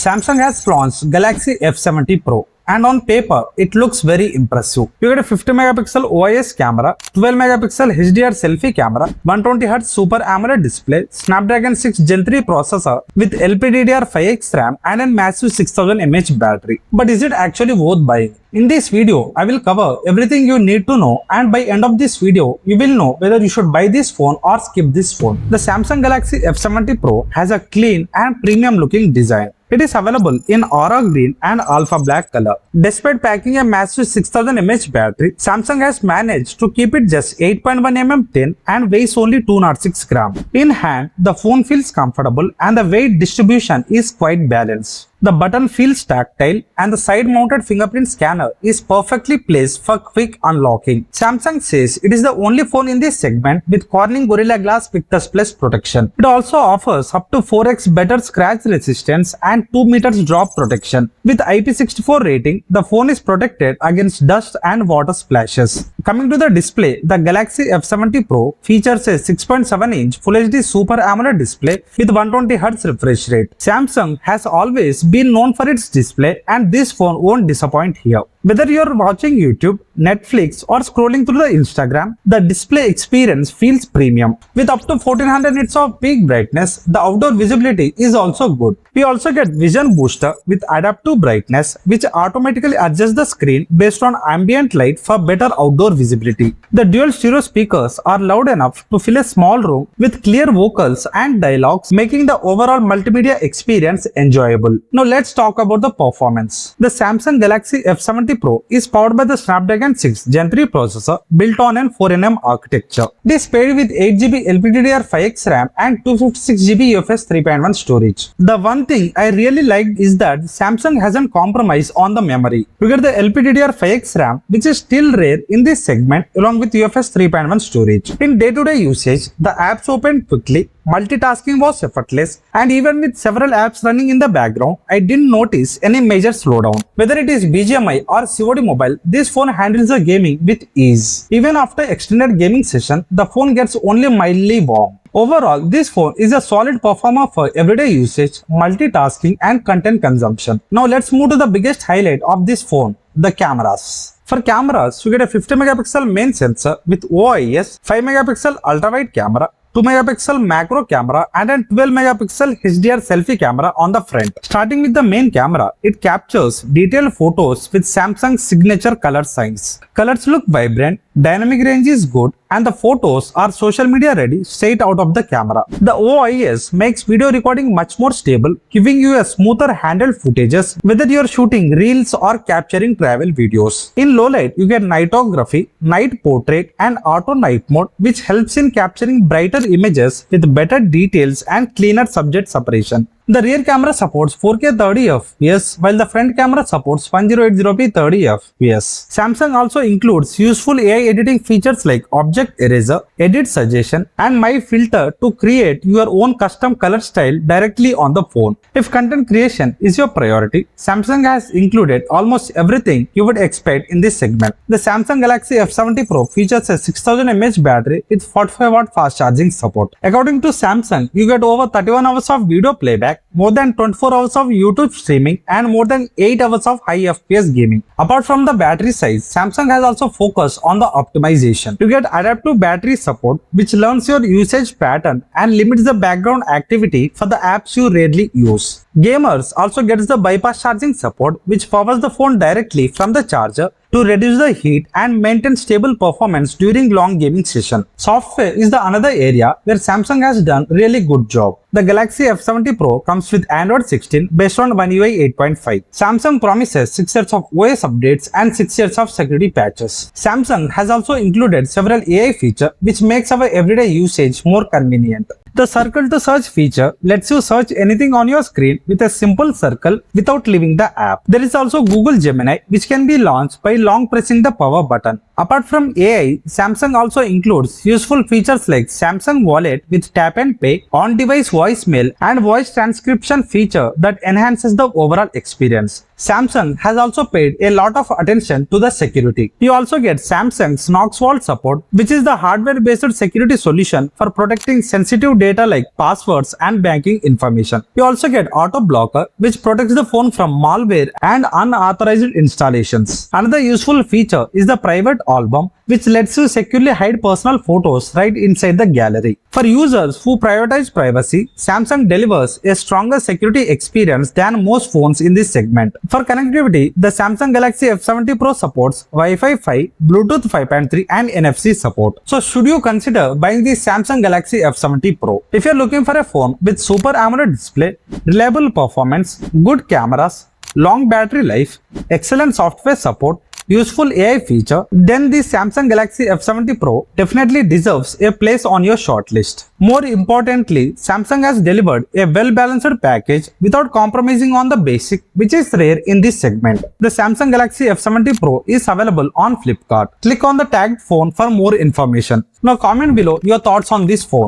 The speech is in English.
Samsung has launched Galaxy F70 Pro. And on paper, it looks very impressive. You get a 50 megapixel OIS camera, 12 megapixel HDR selfie camera, 120Hz Super AMOLED display, Snapdragon 6 Gen 3 processor with LPDDR5X RAM and a massive 6000 mAh battery. But is it actually worth buying? In this video, I will cover everything you need to know, and by end of this video, you will know whether you should buy this phone or skip this phone. The Samsung Galaxy F70 Pro has a clean and premium looking design. It is available in aura green and alpha black color. Despite packing a massive 6000 mAh battery, Samsung has managed to keep it just 8.1 mm thin and weighs only 206 grams. In hand, the phone feels comfortable and the weight distribution is quite balanced. The button feels tactile and the side-mounted fingerprint scanner is perfectly placed for quick unlocking. Samsung says it is the only phone in this segment with Corning Gorilla Glass Victus Plus protection. It also offers up to 4x better scratch resistance and 2 meters drop protection. With IP64 rating, the phone is protected against dust and water splashes. Coming to the display, the Galaxy F70 Pro features a 6.7-inch Full HD Super AMOLED display with 120Hz refresh rate. Samsung has always been known for its display, and this phone won't disappoint here. Whether you're watching YouTube, Netflix or scrolling through the Instagram, the display experience feels premium. With up to 1400 nits of peak brightness, the outdoor visibility is also good. We also get Vision Booster with adaptive brightness, which automatically adjusts the screen based on ambient light for better outdoor visibility. The dual stereo speakers are loud enough to fill a small room with clear vocals and dialogues, making the overall multimedia experience enjoyable. Now let's talk about the performance. The Samsung Galaxy F70 Pro is powered by the Snapdragon 6 Gen 3 processor built on an 4nm architecture. It is paired with 8GB LPDDR5X RAM and 256GB UFS 3.1 storage. The one thing I really liked is that Samsung hasn't compromised on the memory. You get the LPDDR5X RAM, which is still rare in this segment, along with UFS 3.1 storage. In day-to-day usage, the apps open quickly, multitasking was effortless, and even with several apps running in the background, I didn't notice any major slowdown. Whether it is BGMI or COD Mobile, this phone handles the gaming with ease. Even after extended gaming session, the phone gets only mildly warm. Overall, this phone is a solid performer for everyday usage, multitasking and content consumption. Now let's move to the biggest highlight of this phone, the cameras. For cameras, you get a 50 megapixel main sensor with OIS, 5 megapixel ultra-wide camera, 2 megapixel macro camera and a 12 megapixel HDR selfie camera on the front. Starting with the main camera, it captures detailed photos with Samsung's signature color science. Colors look vibrant, dynamic range is good, and the photos are social media ready straight out of the camera. The OIS makes video recording much more stable, giving you a smoother handled footages whether you're shooting reels or capturing travel videos. In low light, you get nightography, night portrait and auto night mode, which helps in capturing brighter images with better details and cleaner subject separation. The rear camera supports 4K 30fps while the front camera supports 1080p 30fps. Samsung also includes useful AI editing features like Object Eraser, Edit Suggestion and My Filter to create your own custom color style directly on the phone. If content creation is your priority, Samsung has included almost everything you would expect in this segment. The Samsung Galaxy F70 Pro features a 6000 mAh battery with 45W fast charging support. According to Samsung, you get over 31 hours of video playback, more than 24 hours of YouTube streaming and more than 8 hours of high FPS gaming. Apart from the battery size, Samsung has also focused on the optimization. You get adaptive battery support, which learns your usage pattern and limits the background activity for the apps you rarely use. Gamers also gets the bypass charging support, which powers the phone directly from the charger to reduce the heat and maintain stable performance during long gaming session. Software is the another area where Samsung has done really good job. The Galaxy F70 Pro comes with Android 16 based on One UI 8.5. Samsung promises 6 years of OS updates and 6 years of security patches. Samsung has also included several AI features which makes our everyday usage more convenient. The circle to search feature lets you search anything on your screen with a simple circle without leaving the app. There is also Google Gemini, which can be launched by long pressing the power button. Apart from AI, Samsung also includes useful features like Samsung Wallet with tap and pay, on-device voicemail and voice transcription feature that enhances the overall experience. Samsung has also paid a lot of attention to the security. You also get Samsung's Knox Vault support, which is the hardware-based security solution for protecting sensitive data data like passwords and banking information. You also get auto blocker, which protects the phone from malware and unauthorized installations. Another useful feature is the private album, which lets you securely hide personal photos right inside the gallery. For users who prioritize privacy, Samsung delivers a stronger security experience than most phones in this segment. For connectivity, the Samsung Galaxy F70 Pro supports Wi-Fi 5, Bluetooth 5.3 and NFC support. So should you consider buying the Samsung Galaxy F70 Pro? If you're looking for a phone with Super AMOLED display, reliable performance, good cameras, long battery life, excellent software support, useful AI feature, then the Samsung Galaxy F70 Pro definitely deserves a place on your shortlist. More importantly, Samsung has delivered a well-balanced package without compromising on the basic, which is rare in this segment. The Samsung Galaxy F70 Pro is available on Flipkart. Click on the tagged phone for more information. Now comment below your thoughts on this phone.